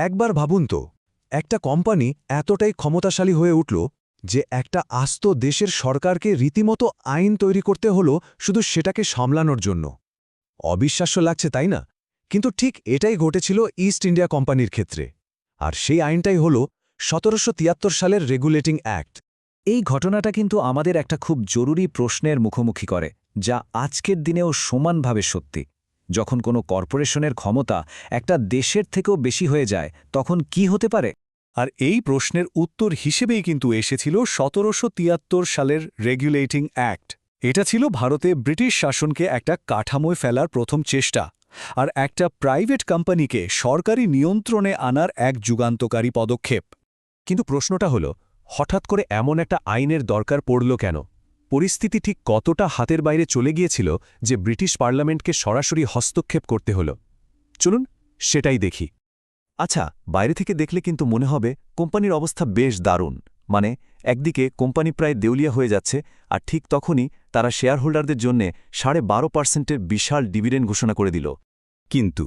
একবার ভাবুন তো, একটা কোম্পানি এতটাই ক্ষমতাশালী হয়ে উঠল যে একটা আস্ত দেশের সরকারকে রীতিমতো আইন তৈরি করতে হলো শুধু সেটাকে সামলানোর জন্য। অবিশ্বাস্য লাগছে, তাই না? কিন্তু ঠিক এটাই ঘটেছিল ইস্ট ইন্ডিয়া কোম্পানির ক্ষেত্রে। আর সেই আইনটাই হল ১৭৭৩ সালের রেগুলেটিং অ্যাক্ট। এই ঘটনাটা কিন্তু আমাদের একটা খুব জরুরি প্রশ্নের মুখোমুখি করে, যা আজকের দিনেও সমানভাবে সত্যি। যখন কোনো কর্পোরেশনের ক্ষমতা একটা দেশের থেকেও বেশি হয়ে যায়, তখন কি হতে পারে? আর এই প্রশ্নের উত্তর হিসেবেই কিন্তু এসেছিল ১৭৭৩ সালের রেগুলেটিং অ্যাক্ট। এটা ছিল ভারতে ব্রিটিশ শাসনকে একটা কাঠামোয় ফেলার প্রথম চেষ্টা, আর একটা প্রাইভেট কোম্পানিকে সরকারি নিয়ন্ত্রণে আনার এক যুগান্তকারী পদক্ষেপ। কিন্তু প্রশ্নটা হলো, হঠাৎ করে এমন একটা আইনের দরকার পড়ল কেন? পরিস্থিতি ঠিক কতটা হাতের বাইরে চলে গিয়েছিল যে ব্রিটিশ পার্লামেন্টকে সরাসরি হস্তক্ষেপ করতে হলো? চলুন সেটাই দেখি। আচ্ছা, বাইরে থেকে দেখলে কিন্তু মনে হবে কোম্পানির অবস্থা বেশ দারুণ। মানে, একদিকে কোম্পানি প্রায় দেউলিয়া হয়ে যাচ্ছে, আর ঠিক তখনই তারা শেয়ার হোল্ডারদের জন্যে ১২.৫%-এর বিশাল ডিভিডেন্ড ঘোষণা করে দিল। কিন্তু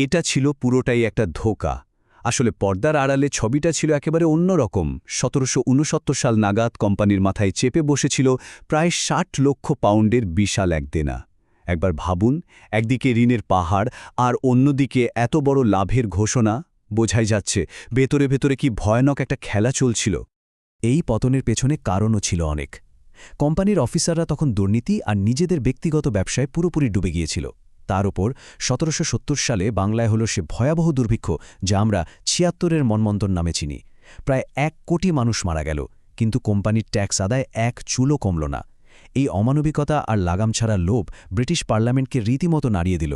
এটা ছিল পুরোটাই একটা ধোঁকা। আসলে পর্দার আড়ালে ছবিটা ছিল একেবারে অন্যরকম। ১৭৬৯ সাল নাগাদ কোম্পানির মাথায় চেপে বসেছিল প্রায় ৬০ লক্ষ পাউন্ডের বিশাল এক দেনা। একবার ভাবুন, একদিকে ঋণের পাহাড় আর অন্যদিকে এত বড় লাভের ঘোষণা। বোঝাই যাচ্ছে ভেতরে ভেতরে কি ভয়ানক একটা খেলা চলছিল। এই পতনের পেছনে কারণও ছিল অনেক। কোম্পানির অফিসাররা তখন দুর্নীতি আর নিজেদের ব্যক্তিগত ব্যবসায় পুরোপুরি ডুবে গিয়েছিল। তার ওপর ১৭৭০ সালে বাংলায় হল সে ভয়াবহ দুর্ভিক্ষ যা আমরা ৭৬-এর মন্বন্তর নামে চিনি। প্রায় ১ কোটি মানুষ মারা গেল, কিন্তু কোম্পানির ট্যাক্স আদায় এক চুলও কমল না। এই অমানবিকতা আর লাগাম ছাড়া লোভ ব্রিটিশ পার্লামেন্টকে রীতিমতো নাড়িয়ে দিল।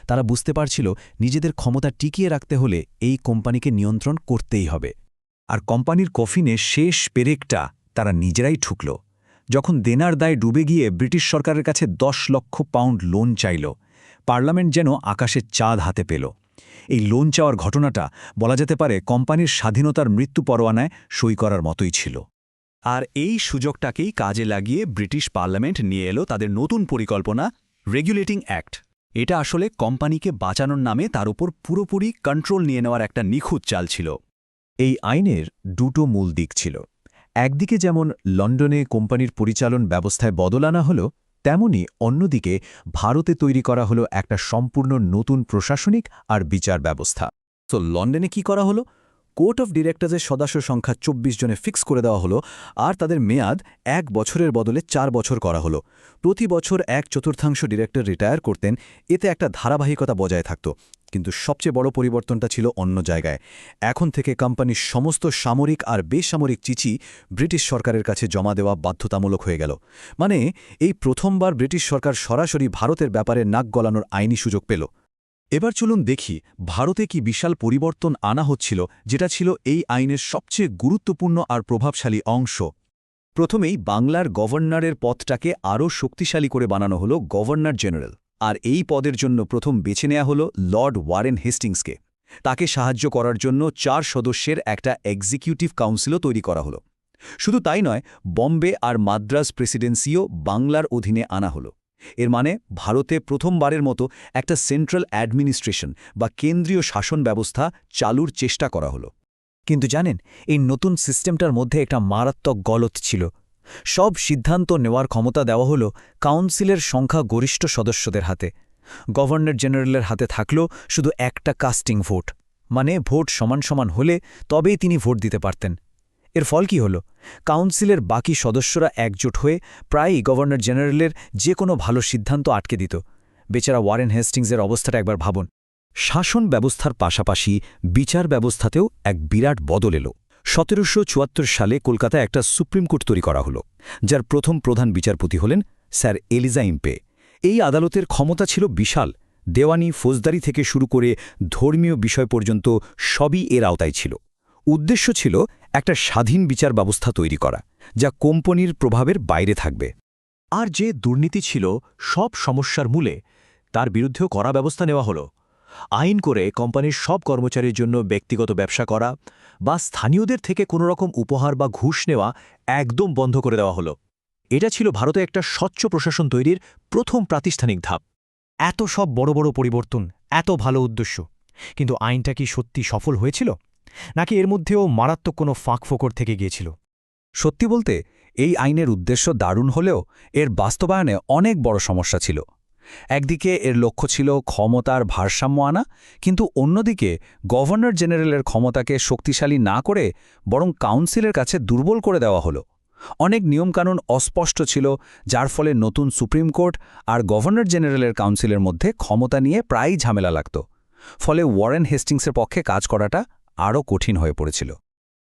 তারা বুঝতে পারছিল নিজেদের ক্ষমতা টিকিয়ে রাখতে হলে এই কোম্পানিকে নিয়ন্ত্রণ করতেই হবে। আর কোম্পানির কফিনে শেষ পেরেকটা তারা নিজেরাই ঠুকল, যখন দেনার দায় ডুবে গিয়ে ব্রিটিশ সরকারের কাছে ১০ লক্ষ পাউন্ড লোন চাইল। পার্লামেন্ট যেন আকাশের চাঁদ হাতে পেল। এই লোন চাওয়ার ঘটনাটা বলা যেতে পারে কোম্পানির স্বাধীনতার মৃত্যু পরোয়ানায় সই করার মতোই ছিল। আর এই সুযোগটাকেই কাজে লাগিয়ে ব্রিটিশ পার্লামেন্ট নিয়ে এলো তাদের নতুন পরিকল্পনা, রেগুলেটিং অ্যাক্ট। এটা আসলে কোম্পানিকে বাঁচানোর নামে তার উপর পুরোপুরি কন্ট্রোল নিয়ে নেওয়ার একটা নিখুঁত চাল ছিল। এই আইনের দুটো মূল দিক ছিল। একদিকে যেমন লন্ডনে কোম্পানির পরিচালন ব্যবস্থায় বদল আনা হল, তেমনি অন্যদিকে ভারতে তৈরি করা হলো একটা সম্পূর্ণ নতুন প্রশাসনিক আর বিচার ব্যবস্থা। তো লন্ডনে কি করা হলো? কোর্ট অফ ডিরেক্টরসের সদস্য সংখ্যা ২৪ জনে ফিক্স করে দেওয়া হলো, আর তাদের মেয়াদ ১ বছরের বদলে ৪ বছর করা হলো। প্রতি বছর ১/৪ ডিরেক্টর রিটায়ার করতেন, এতে একটা ধারাবাহিকতা বজায় থাকত। কিন্তু সবচেয়ে বড় পরিবর্তনটা ছিল অন্য জায়গায়। এখন থেকে কোম্পানির সমস্ত সামরিক আর বেসামরিক চিঠি ব্রিটিশ সরকারের কাছে জমা দেওয়া বাধ্যতামূলক হয়ে গেল। মানে, এই প্রথমবার ব্রিটিশ সরকার সরাসরি ভারতের ব্যাপারে নাক গলানোর আইনি সুযোগ পেল। এবার চলুন দেখি ভারতে কি বিশাল পরিবর্তন আনা হচ্ছিল, যেটা ছিল এই আইনের সবচেয়ে গুরুত্বপূর্ণ আর প্রভাবশালী অংশ। প্রথমেই বাংলার গভর্নরের পদটাকে আরও শক্তিশালী করে বানানো হলো গভর্নর জেনারেল। আর এই পদের জন্য প্রথম বেছে নেওয়া হলো লর্ড ওয়ারেন হেস্টিংসকে। তাকে সাহায্য করার জন্য ৪ সদস্যের একটা এক্সিকিউটিভ কাউন্সিলও তৈরি করা হলো। শুধু তাই নয়, বম্বে আর মাদ্রাজ প্রেসিডেন্সিও বাংলার অধীনে আনা হলো। এর মানে ভারতে প্রথমবারের মতো একটা সেন্ট্রাল অ্যাডমিনিস্ট্রেশন বা কেন্দ্রীয় শাসন ব্যবস্থা চালুর চেষ্টা করা হলো। কিন্তু জানেন, এই নতুন সিস্টেমটার মধ্যে একটা মারাত্মক গলত ছিল। সব সিদ্ধান্ত নেওয়ার ক্ষমতা দেওয়া হলো কাউন্সিলের সংখ্যা গরিষ্ঠ সদস্যদের হাতে। গভর্নর জেনারেলের হাতে থাকল শুধু একটা কাস্টিং ভোট, মানে ভোট সমান সমান হলে তবেই তিনি ভোট দিতে পারতেন। এর ফল কি হল? কাউন্সিলের বাকি সদস্যরা একজোট হয়ে প্রায়ই গভর্নর জেনারেলের যে কোনো ভালো সিদ্ধান্ত আটকে দিত। বেচারা ওয়ারেন হেস্টিংসের অবস্থাটা একবার ভাবুন। শাসন ব্যবস্থার পাশাপাশি বিচার ব্যবস্থাতেও এক বিরাট বদল এলো। ১৭৭৪ সালে কলকাতায় একটা সুপ্রিম কোর্ট তৈরি করা হলো, যার প্রথম প্রধান বিচারপতি হলেন স্যার এলিজা ইম্পে। এই আদালতের ক্ষমতা ছিল বিশাল। দেওয়ানি, ফৌজদারি থেকে শুরু করে ধর্মীয় বিষয় পর্যন্ত সবই এর আওতায় ছিল। উদ্দেশ্য ছিল একটা স্বাধীন বিচার ব্যবস্থা তৈরি করা, যা কোম্পানির প্রভাবের বাইরে থাকবে। আর যে দুর্নীতি ছিল সব সমস্যার মূলে, তার বিরুদ্ধেও কড়া ব্যবস্থা নেওয়া হলো। আইন করে কোম্পানির সব কর্মচারীর জন্য ব্যক্তিগত ব্যবসা করা বা স্থানীয়দের থেকে কোনো রকম উপহার বা ঘুষ নেওয়া একদম বন্ধ করে দেওয়া হলো। এটা ছিল ভারতে একটা স্বচ্ছ প্রশাসন তৈরির প্রথম প্রাতিষ্ঠানিক ধাপ। এত সব বড় বড় পরিবর্তন, এত ভালো উদ্দেশ্য, কিন্তু আইনটা কি সত্যি সফল হয়েছিল, নাকি এর মধ্যেও মারাত্মক কোনো ফাঁকফোকর থেকে গিয়েছিল? সত্যি বলতে এই আইনের উদ্দেশ্য দারুণ হলেও এর বাস্তবায়নে অনেক বড় সমস্যা ছিল। একদিকে এর লক্ষ্য ছিল ক্ষমতার ভারসাম্য আনা, কিন্তু অন্যদিকে গভর্নর জেনারেলের ক্ষমতাকে শক্তিশালী না করে বরং কাউন্সিলের কাছে দুর্বল করে দেওয়া হলো। অনেক নিয়মকানুন অস্পষ্ট ছিল, যার ফলে নতুন সুপ্রিম কোর্ট আর গভর্নর জেনারেলের কাউন্সিলের মধ্যে ক্ষমতা নিয়ে প্রায়ই ঝামেলা লাগত। ফলে ওয়ারেন হেস্টিংসের পক্ষে কাজ করাটা আরও কঠিন হয়ে পড়েছিল।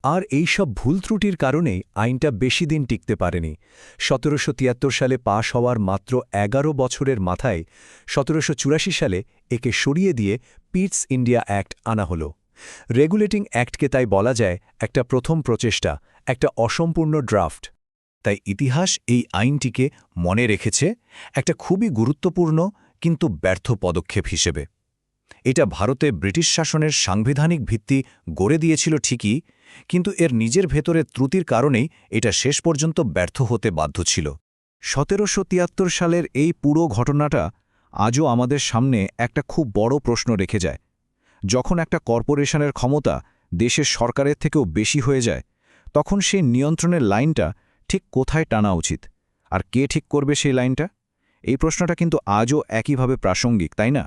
আর এই সব ভুল ত্রুটির কারণেই আইনটা বেশি দিন টিকতে পারেনি। ১৭৭৩ সালে পাশ হওয়ার মাত্র ১১ বছরের মাথায় ১৭৮৪ সালে একে সরিয়ে দিয়ে পিটস ইন্ডিয়া অ্যাক্ট আনা হলো। রেগুলেটিং অ্যাক্টকে তাই বলা যায় একটা প্রথম প্রচেষ্টা, একটা অসম্পূর্ণ ড্রাফট। তাই ইতিহাস এই আইনটিকে মনে রেখেছে একটা খুবই গুরুত্বপূর্ণ কিন্তু ব্যর্থ পদক্ষেপ হিসেবে। এটা ভারতে ব্রিটিশ শাসনের সাংবিধানিক ভিত্তি গড়ে দিয়েছিল ঠিকই, কিন্তু এর নিজের ভেতরের ত্রুটির কারণেই এটা শেষ পর্যন্ত ব্যর্থ হতে বাধ্য ছিল। ১৭৭৩ সালের এই পুরো ঘটনাটা আজও আমাদের সামনে একটা খুব বড় প্রশ্ন রেখে যায়। যখন একটা কর্পোরেশনের ক্ষমতা দেশের সরকারের থেকেও বেশি হয়ে যায়, তখন সেই নিয়ন্ত্রণের লাইনটা ঠিক কোথায় টানা উচিত, আর কে ঠিক করবে সেই লাইনটা? এই প্রশ্নটা কিন্তু আজও একইভাবে প্রাসঙ্গিক, তাই না?